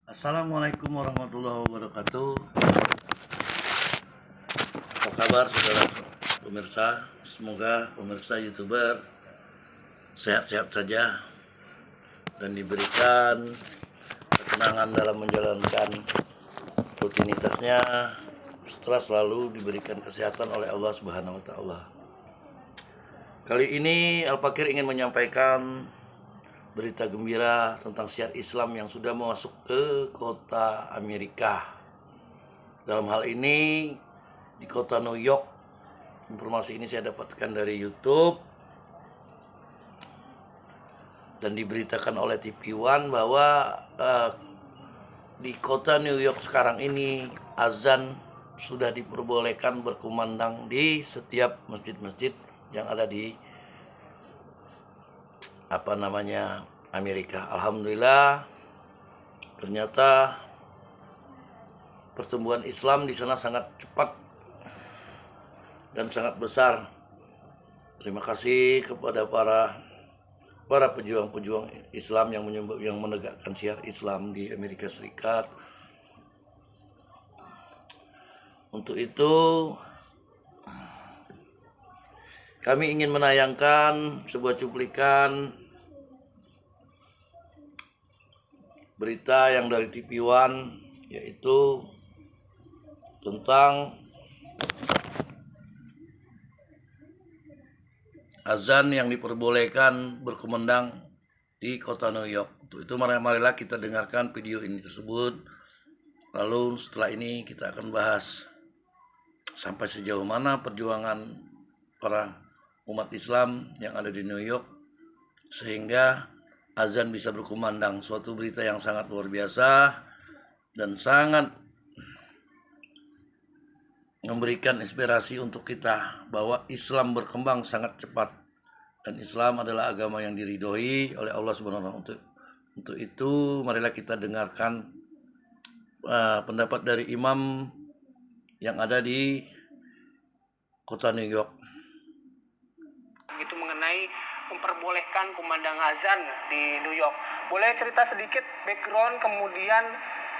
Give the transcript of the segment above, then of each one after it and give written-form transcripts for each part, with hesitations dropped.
Assalamualaikum warahmatullahi wabarakatuh. Apa kabar saudara pemirsa? Semoga pemirsa YouTuber sehat-sehat saja dan diberikan ketenangan dalam menjalankan rutinitasnya setelah selalu diberikan kesehatan oleh Allah Subhanahu wa taala. Kali ini Al-Fakir ingin menyampaikan berita gembira tentang syiar Islam yang sudah masuk ke kota Amerika. Dalam hal ini di kota New York. Informasi ini saya dapatkan dari YouTube dan diberitakan oleh TV One bahwa di kota New York sekarang ini azan sudah diperbolehkan berkumandang di setiap masjid-masjid yang ada di Amerika. Alhamdulillah, ternyata pertumbuhan Islam di sana sangat cepat dan sangat besar. Terima kasih kepada para pejuang-pejuang Islam yang menegakkan syiar Islam di Amerika Serikat. Untuk itu kami ingin menayangkan sebuah cuplikan berita yang dari TV One, yaitu tentang azan yang diperbolehkan berkumandang di kota New York. Untuk itu marilah kita dengarkan video ini tersebut. Lalu setelah ini kita akan bahas sampai sejauh mana perjuangan para umat Islam yang ada di New York sehingga azan bisa berkumandang. Suatu berita yang sangat luar biasa dan sangat memberikan inspirasi untuk kita bahwa Islam berkembang sangat cepat dan Islam adalah agama yang diridhoi oleh Allah Subhanahu wa taala. Untuk itu marilah kita dengarkan pendapat dari imam yang ada di kota New York. Itu mengenai memperbolehkan kumandang azan di New York. Boleh cerita sedikit background kemudian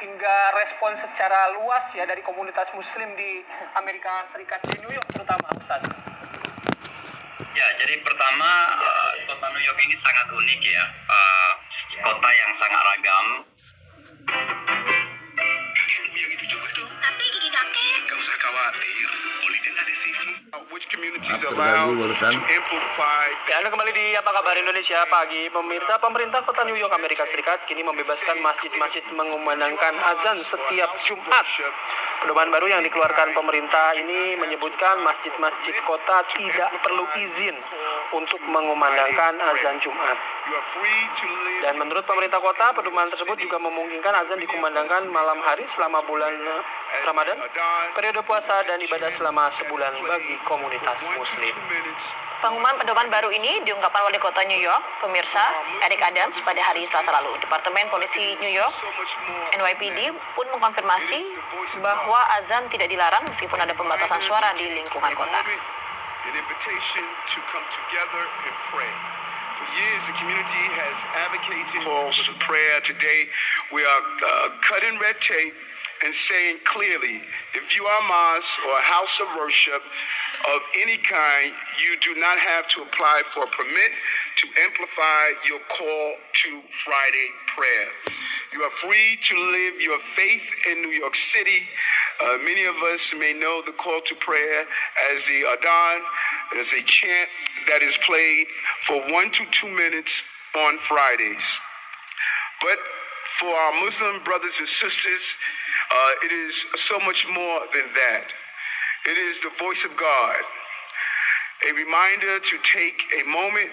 hingga respon secara luas ya dari komunitas muslim di Amerika Serikat, di New York terutama, Ustaz? Ya, jadi pertama kota New York ini sangat unik ya, kota yang sangat ragam. Yang itu juga dong. Tapi gigi kakek. Gak usah khawatir, Poliden ada sini. Which communities Terganggu allowed barusan. to amplify. Ya, Anda kembali di Apa Kabar Indonesia Pagi. Pemirsa, pemerintah kota New York, Amerika Serikat kini membebaskan masjid-masjid mengumandangkan azan setiap Jumat. Pedoman baru yang dikeluarkan pemerintah ini menyebutkan masjid-masjid kota tidak perlu izin untuk mengumandangkan azan Jumat. You are free to live. Dan menurut pemerintah kota, pedoman tersebut juga memungkinkan azan dikumandangkan malam hari selama bulan Ramadan, periode puasa dan ibadah selama sebulan bagi komunitas muslim. Pengumuman pedoman baru ini diungkapkan Wali Kota New York, pemirsa, Eric Adams pada hari Selasa lalu. Departemen Polisi New York, NYPD, pun mengkonfirmasi bahwa azan tidak dilarang meskipun ada pembatasan suara di lingkungan kota. An invitation to come together and pray. For years, the community has advocated calls to prayer. Today, we are cutting red tape and saying clearly, if you are a mosque or a house of worship of any kind, you do not have to apply for a permit to amplify your call to Friday prayer. You are free to live your faith in New York City. Many of us may know the call to prayer as the Adhan, as a chant that is played for 1 to 2 minutes on Fridays. But for our Muslim brothers and sisters, it is so much more than that. It is the voice of God, a reminder to take a moment,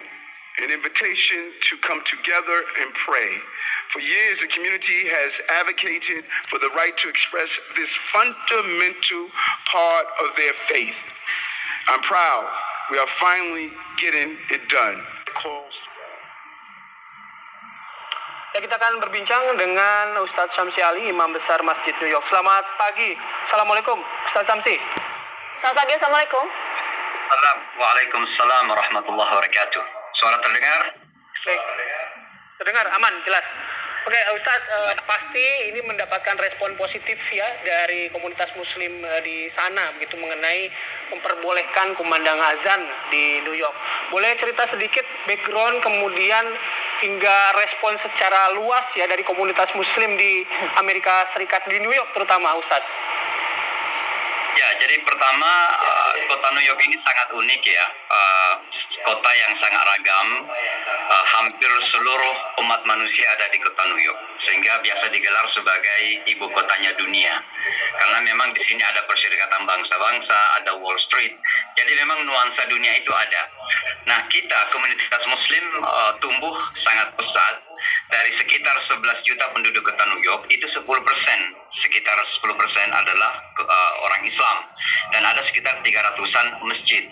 an invitation to come together and pray. For years, the community has advocated for the right to express this fundamental part of their faith. I'm proud we are finally getting it done. Ya, kita akan berbincang dengan Ustadz Syamsi Ali, Imam Besar Masjid New York. Selamat pagi. Assalamualaikum, Ustadz Syamsi. Selamat pagi, Assalamualaikum. Waalaikumsalam warahmatullahi wabarakatuh. Suara terdengar? Baik. Terdengar, aman, jelas. Oke, Ustadz, pasti ini mendapatkan respon positif ya dari komunitas Muslim di sana begitu mengenai memperbolehkan kumandang azan di New York. Boleh cerita sedikit background kemudian hingga respon secara luas ya dari komunitas Muslim di Amerika Serikat di New York terutama, Ustadz? Ya, jadi pertama kota New York ini sangat unik ya, kota yang sangat ragam, hampir seluruh umat manusia ada di kota New York, sehingga biasa digelar sebagai ibu kotanya dunia. Karena memang di sini ada Perserikatan Bangsa-Bangsa, ada Wall Street, jadi memang nuansa dunia itu ada. Nah, kita komunitas Muslim tumbuh sangat pesat. Dari sekitar 11 juta penduduk kota New York, itu 10%, sekitar 10% adalah orang Islam. Dan ada sekitar 300-an masjid.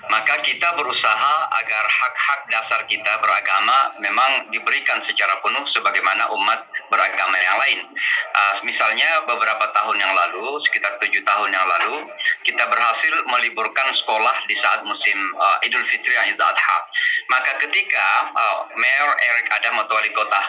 Maka kita berusaha agar hak-hak dasar kita beragama memang diberikan secara penuh sebagaimana umat beragama yang lain. Misalnya beberapa tahun yang lalu, sekitar 7 tahun yang lalu, kita berhasil meliburkan sekolah di saat musim Idul Fitri dan Idul Adha. Maka ketika Mayor Eric Adam atau wali kota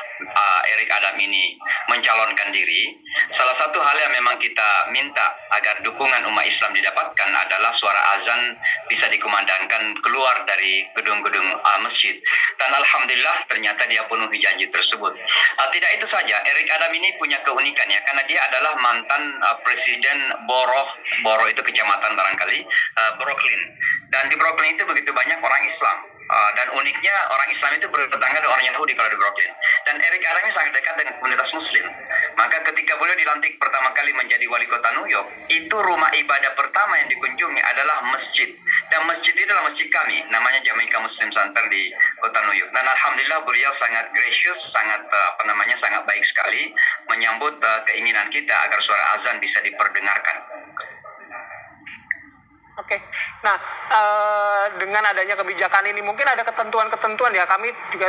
Eric Adam ini mencalonkan diri, salah satu hal yang memang kita minta agar dukungan umat Islam didapatkan adalah suara azan bisa dikumandangkan keluar dari gedung-gedung masjid. Dan alhamdulillah ternyata dia penuhi janji tersebut. Tidak itu saja, Eric Adam ini punya keunikan ya, karena dia adalah mantan presiden Borough itu kecamatan barangkali, Brooklyn. Dan di Brooklyn itu begitu banyak orang Islam. Dan uniknya orang Islam itu bertetangga dengan orang Yahudi kalau di Brooklyn. Dan Eric Adam ini sangat dekat dengan komunitas Muslim. Maka ketika beliau dilantik pertama kali menjadi wali kota New York, itu rumah ibadah pertama yang dikunjungi adalah masjid. Dan masjid itu adalah masjid kami, namanya Jamaica Muslim Center di kota New York. Dan alhamdulillah beliau sangat gracious, sangat sangat baik sekali menyambut keinginan kita agar suara azan bisa diperdengarkan. Oke, nah dengan adanya kebijakan ini mungkin ada ketentuan-ketentuan ya, kami juga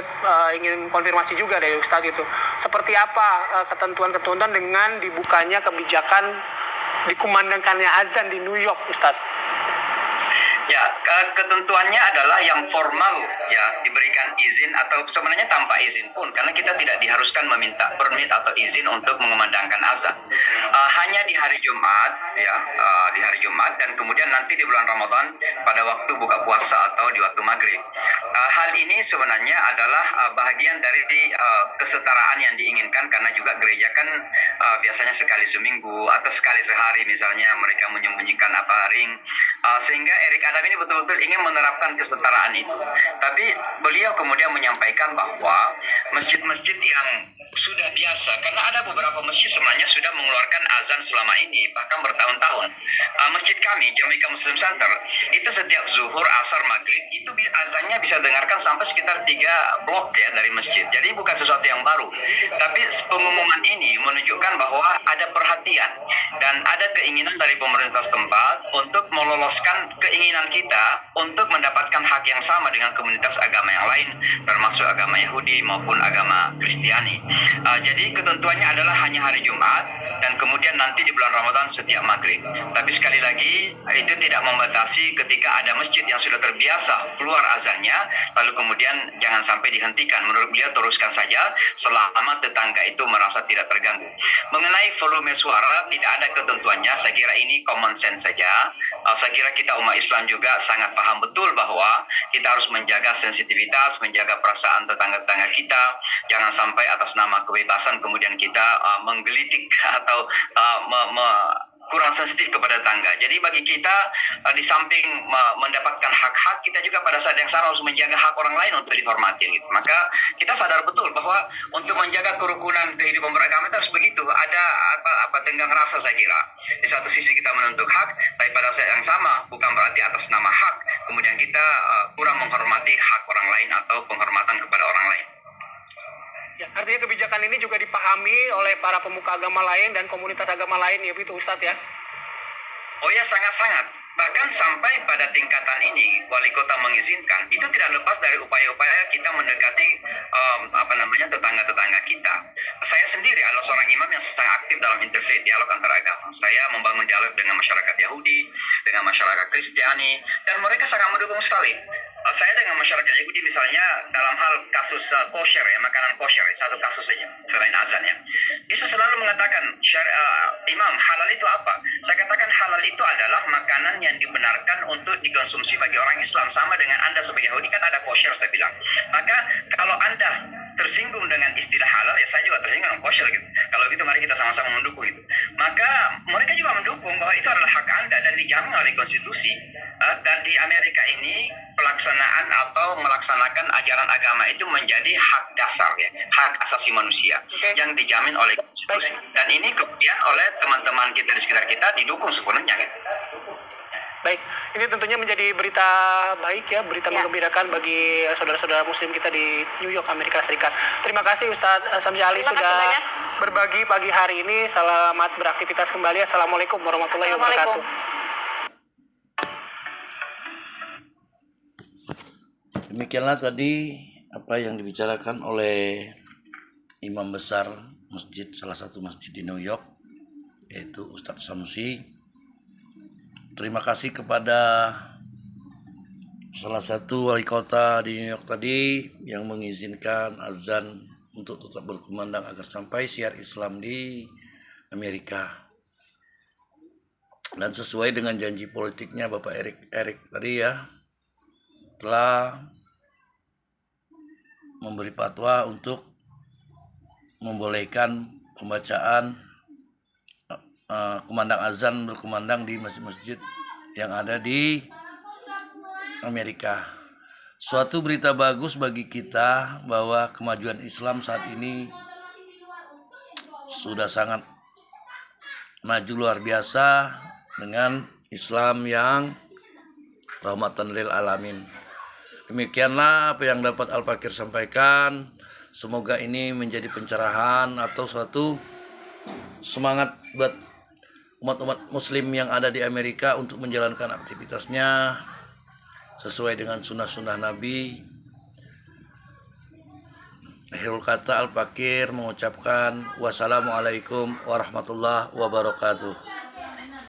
ingin konfirmasi juga dari Ustadz itu. Seperti apa ketentuan-ketentuan dengan dibukanya kebijakan dikumandangkannya azan di New York, Ustadz? Ya, ketentuannya adalah yang formal ya, diberikan izin atau sebenarnya tanpa izin pun, karena kita tidak diharuskan meminta permit atau izin untuk mengumandangkan azan. Hanya di hari Jumat ya, di hari Jumat dan kemudian nanti di bulan Ramadan pada waktu buka puasa atau di waktu maghrib. Hal ini sebenarnya adalah bahagian dari kesetaraan yang diinginkan, karena juga gereja kan biasanya sekali seminggu atau sekali sehari misalnya mereka menyembunyikan ring, sehingga Eric Adam ini betul-betul ingin menerapkan kesetaraan itu. Tapi beliau kemudian menyampaikan bahwa masjid-masjid yang sudah biasa, karena ada beberapa masjid sebenarnya sudah mengeluarkan azan selama ini, bahkan bertahun-tahun. Masjid kami, Jamaica Muslim Center, itu setiap zuhur, asar, maghrib, itu azannya bisa dengarkan sampai sekitar 3 blok ya dari masjid. Jadi bukan sesuatu yang baru. Tapi pengumuman ini menunjukkan bahwa ada perhatian dan ada keinginan dari pemerintah setempat untuk meloloskan keinginan kita untuk mendapatkan hak yang sama dengan komunitas agama yang lain, termasuk agama Yahudi maupun agama Kristiani. Jadi ketentuannya adalah hanya hari Jumat dan kemudian nanti di bulan Ramadan setiap maghrib. Tapi sekali lagi itu tidak membatasi ketika ada masjid yang sudah terbiasa keluar azannya, lalu kemudian jangan sampai dihentikan. Menurut beliau teruskan saja selama tetangga itu merasa tidak terganggu. Mengenai volume suara tidak ada ketentuannya, saya kira ini common sense saja. Saya kira kita umat Islam juga sangat paham betul bahwa kita harus menjaga sensitivitas, menjaga perasaan tetangga-tetangga kita. Jangan sampai atas nama kebebasan kemudian kita menggelitik atau kurang sensitif kepada tetangga. Jadi bagi kita di samping mendapatkan hak-hak, kita juga pada saat yang sama harus menjaga hak orang lain untuk dihormati gitu. Maka kita sadar betul bahwa untuk menjaga kerukunan kehidupan beragama itu harus begitu. Ada tenggang rasa saya kira. Di satu sisi kita menuntut hak, tapi pada saat yang sama bukan berarti atas nama hak kemudian kita kurang menghormati hak orang lain atau penghormatan kepada orang lain. Ya, artinya kebijakan ini juga dipahami oleh para pemuka agama lain dan komunitas agama lain ya itu Ustadz ya? Oh ya, sangat-sangat. Bahkan sampai pada tingkatan ini wali kota mengizinkan, itu tidak lepas dari upaya-upaya kita mendekati tetangga-tetangga kita. Saya sendiri adalah seorang imam yang sangat aktif dalam interfaith, dialog antar agama. Saya membangun dialog dengan masyarakat Yahudi, dengan masyarakat Kristiani, dan mereka sangat mendukung sekali. saya dengan masyarakat Yahudi misalnya dalam hal kasus kosher ya, makanan kosher, satu kasus saja selain azan ya. Yesus selalu mengatakan imam halal itu apa? Saya katakan halal itu adalah makanan yang dibenarkan untuk dikonsumsi bagi orang Islam, sama dengan Anda sebagai Yahudi kan ada kosher saya bilang. Maka kalau Anda tersinggung dengan istilah halal ya saya juga tersinggung dengan kosher gitu. Kalau gitu mari kita sama-sama mendukung itu. Maka mereka juga mendukung bahwa itu adalah hak Anda dan dijamin oleh konstitusi. Dan di Amerika ini pelaksanaan atau melaksanakan ajaran agama itu menjadi hak dasar ya, hak asasi manusia yang dijamin oleh konstitusi. Dan ini kemudian oleh teman-teman kita di sekitar kita didukung sepenuhnya gitu. Baik, ini tentunya menjadi berita baik ya, berita menggembirakan bagi saudara-saudara muslim kita di New York, Amerika Serikat. Terima kasih Ustadz Samsi Ali Terima kasih sudah banyak. berbagi pagi hari ini. Selamat beraktivitas kembali. Assalamualaikum warahmatullahi wabarakatuh. Demikianlah tadi apa yang dibicarakan oleh imam besar masjid, salah satu masjid di New York, yaitu Ustadz Samsi. Terima kasih kepada salah satu wali kota di New York tadi yang mengizinkan azan untuk tetap berkumandang agar sampai siar Islam di Amerika. Dan sesuai dengan janji politiknya Bapak Erick tadi ya, telah memberi fatwa untuk membolehkan pembacaan kumandang azan berkumandang di masjid-masjid yang ada di Amerika. Suatu berita bagus bagi kita bahwa kemajuan Islam saat ini sudah sangat maju luar biasa dengan Islam yang rahmatan lil alamin. Demikianlah apa yang dapat Al-Fakir sampaikan. Semoga ini menjadi pencerahan atau suatu semangat buat umat-umat muslim yang ada di Amerika untuk menjalankan aktivitasnya sesuai dengan sunnah-sunnah Nabi. Akhirul kata Al-Fakir mengucapkan wassalamualaikum warahmatullahi wabarakatuh.